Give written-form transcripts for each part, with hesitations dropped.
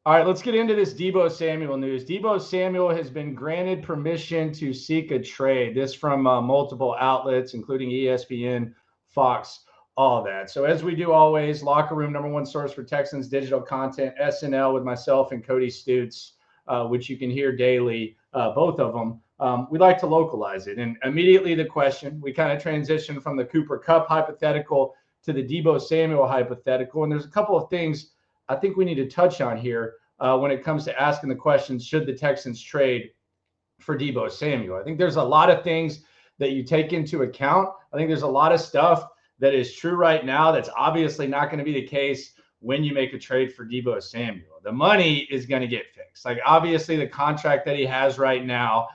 All right, let's get into this Deebo Samuel news. Deebo Samuel has been granted permission to seek a trade. This from multiple outlets, including ESPN, Fox, all that. So as we do always, Locker Room, #1 source for Texans digital content, SNL with myself and Cody Stutes, which you can hear daily, both of them. We like to localize it. And immediately the question, we kind of transition from the Cooper Kupp hypothetical to the Deebo Samuel hypothetical. And there's a couple of things I think we need to touch on here when it comes to asking the question, should the Texans trade for Deebo Samuel? I think there's a lot of things that you take into account. I think there's a lot of stuff that is true right now that's obviously not going to be the case when you make a trade for Deebo Samuel. The money is going to get fixed. Like, obviously, the contract that he has right now,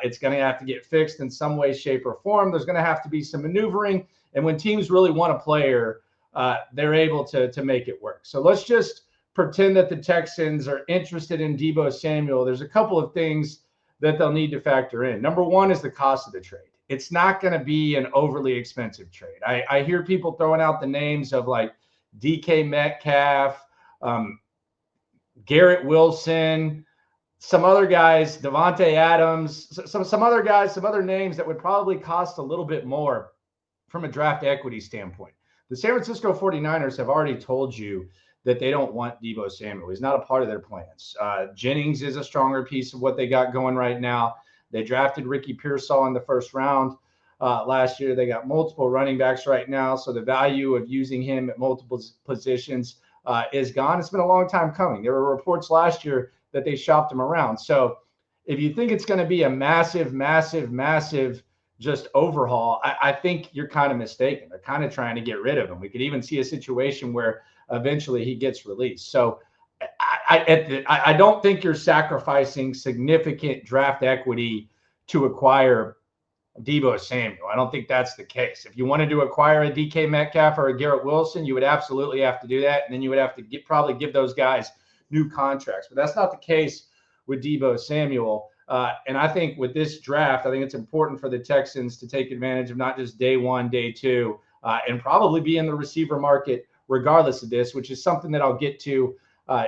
it's going to have to get fixed in some way, shape, or form. There's going to have to be some maneuvering. And when teams really want a player, they're able to make it work. So let's just pretend that the Texans are interested in Deebo Samuel. There's a couple of things that they'll need to factor in. Number one is the cost of the trade. It's not going to be an overly expensive trade. I hear people throwing out the names of like DK Metcalf, Garrett Wilson, some other guys, Devontae Adams, some other guys, some other names that would probably cost a little bit more from a draft equity standpoint. The San Francisco 49ers have already told you that they don't want Deebo Samuel. He's not a part of their plans. Jennings is a stronger piece of what they got going right now. They drafted Ricky Pearsall in the first round last year. They got multiple running backs right now, so the value of using him at multiple positions is gone. It's been a long time coming. There were reports last year that they shopped him around. So if you think it's going to be a massive just overhaul, I think you're kind of mistaken. They're kind of trying to get rid of him. We could even see a situation where eventually he gets released. So I don't think you're sacrificing significant draft equity to acquire Deebo Samuel. I don't think that's the case. If you wanted to acquire a DK Metcalf or a Garrett Wilson, you would absolutely have to do that. And then you would have to probably give those guys new contracts. But that's not the case with Deebo Samuel. And I think with this draft, I think it's important for the Texans to take advantage of not just day one, day two, and probably be in the receiver market regardless of this, which is something that I'll get to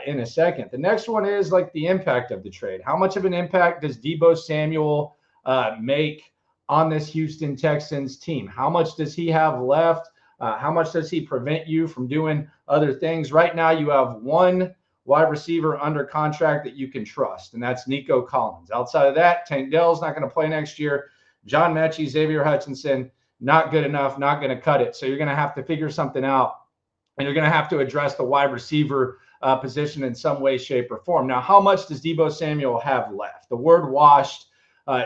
in a second. The next one is like the impact of the trade. How much of an impact does Deebo Samuel make on this Houston Texans team? How much does he have left? How much does he prevent you from doing other things? Right now, you have one wide receiver under contract that you can trust, and that's Nico Collins. Outside of that, Tank Dell's not going to play next year. John Mechie, Xavier Hutchinson, not good enough, not going to cut it. So you're going to have to figure something out, and you're going to have to address the wide receiver position in some way, shape, or form. Now, how much does Deebo Samuel have left? The word washed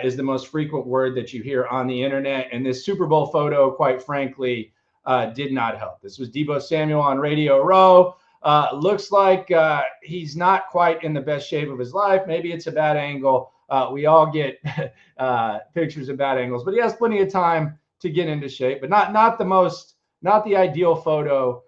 is the most frequent word that you hear on the internet, and this Super Bowl photo, quite frankly, did not help. This was Deebo Samuel on Radio Row. Looks like he's not quite in the best shape of his life. Maybe it's a bad angle. We all get pictures of bad angles, but he has plenty of time to get into shape, but not the ideal photo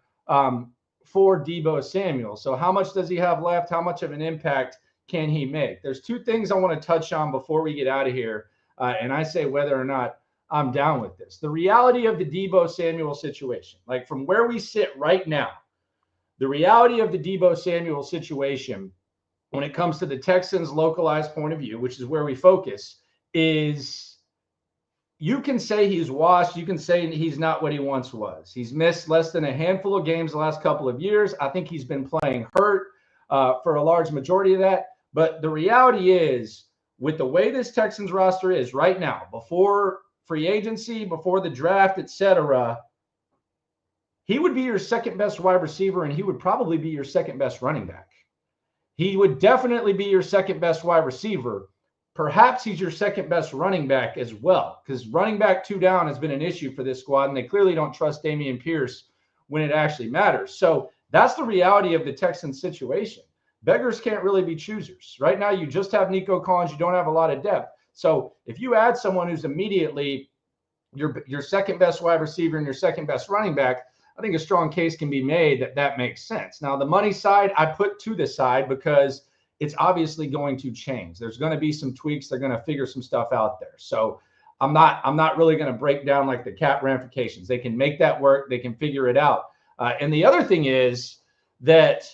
for Deebo Samuel. So how much does he have left? How much of an impact can he make? There's two things I want to touch on before we get out of here, and I say whether or not I'm down with this. The reality of the Deebo Samuel situation, like from where we sit right now, the reality of the Deebo Samuel situation when it comes to the Texans' localized point of view, which is where we focus, is you can say he's washed. You can say he's not what he once was. He's missed less than a handful of games the last couple of years. I think he's been playing hurt for a large majority of that. But the reality is, with the way this Texans roster is right now, before free agency, before the draft, etc., he would be your second best wide receiver, and he would probably be your second best running back. He would definitely be your second best wide receiver. Perhaps he's your second best running back as well, because running back 2 down has been an issue for this squad, and they clearly don't trust Dameon Pierce when it actually matters. So that's the reality of the Texans situation. Beggars can't really be choosers. Right now, you just have Nico Collins. You don't have a lot of depth. So if you add someone who's immediately your second best wide receiver and your second best running back, I think a strong case can be made that makes sense. Now, the money side, I put to the side because it's obviously going to change. There's going to be some tweaks. They're going to figure some stuff out there. So I'm not really going to break down like the cap ramifications. They can make that work. They can figure it out. And the other thing is that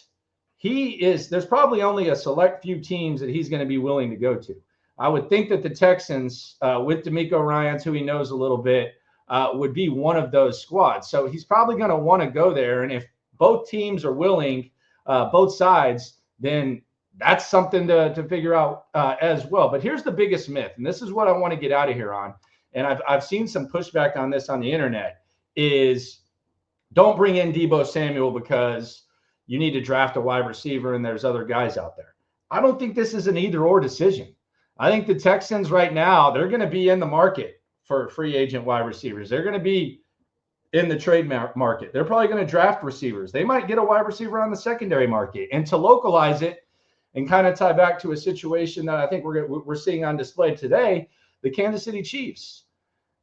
there's probably only a select few teams that he's going to be willing to go to. I would think that the Texans, with DeMeco Ryans, who he knows a little bit, would be one of those squads. So he's probably going to want to go there. And if both teams are willing, both sides, then that's something to figure out as well. But here's the biggest myth, and this is what I want to get out of here on. And I've seen some pushback on this on the internet, is don't bring in Deebo Samuel because you need to draft a wide receiver and there's other guys out there. I don't think this is an either-or decision. I think the Texans right now, they're going to be in the market for free agent wide receivers. They're going to be in the trade market. They're probably going to draft receivers. They might get a wide receiver on the secondary market. And to localize it and kind of tie back to a situation that I think we're seeing on display today, the Kansas City Chiefs.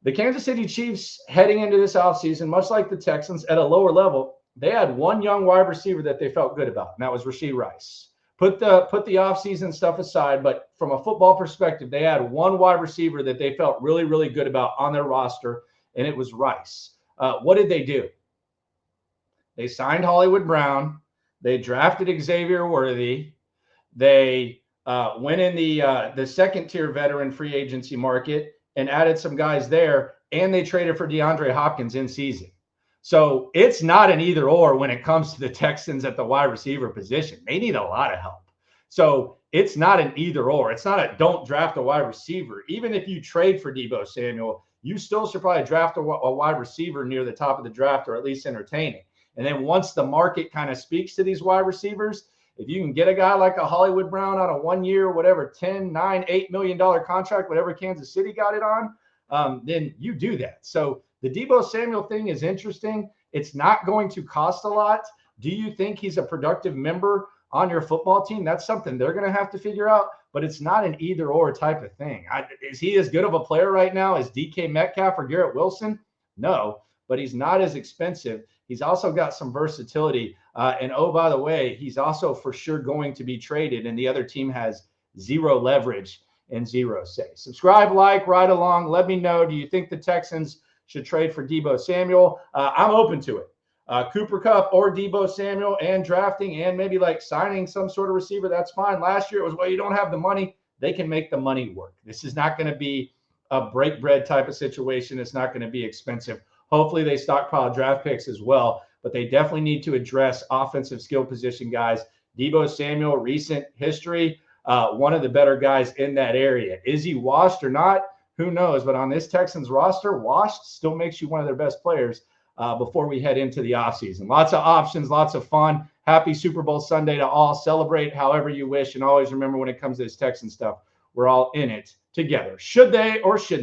The Kansas City Chiefs heading into this offseason, much like the Texans at a lower level, they had one young wide receiver that they felt good about, and that was Rashee Rice. Put the offseason stuff aside, but from a football perspective, they had one wide receiver that they felt really, really good about on their roster, and it was Rice. What did they do? They signed Hollywood Brown. They drafted Xavier Worthy. They went in the second-tier veteran free agency market and added some guys there, and they traded for DeAndre Hopkins in season. So it's not an either or when it comes to the Texans at the wide receiver position. They need a lot of help. So it's not an either or. It's not a don't draft a wide receiver. Even if you trade for Deebo Samuel, you still should probably draft a wide receiver near the top of the draft, or at least entertain it. And then once the market kind of speaks to these wide receivers, if you can get a guy like a Hollywood Brown on a 1 year, whatever, $10, $9, $8 million contract, whatever Kansas City got it on, then you do that. So the Deebo Samuel thing is interesting. It's not going to cost a lot. Do you think he's a productive member on your football team? That's something they're going to have to figure out, but it's not an either or type of thing. Is he as good of a player right now as DK Metcalf or Garrett Wilson? No, but he's not as expensive. He's also got some versatility. And oh, by the way, he's also for sure going to be traded, and the other team has zero leverage and zero say. Subscribe, like, ride along. Let me know. Do you think the Texans should trade for Deebo Samuel? I'm open to it. Cooper Kupp or Deebo Samuel, and drafting and maybe like signing some sort of receiver, that's fine. Last year it was, well, you don't have the money. They can make the money work. This is not going to be a break bread type of situation. It's not going to be expensive. Hopefully they stockpile draft picks as well, but they definitely need to address offensive skill position guys. Deebo Samuel, recent history, one of the better guys in that area. Is he washed or not? Who knows? But on this Texans roster, washed still makes you one of their best players before we head into the offseason. Lots of options, lots of fun. Happy Super Bowl Sunday to all. Celebrate however you wish. And always remember, when it comes to this Texan stuff, we're all in it together. Should they or shouldn't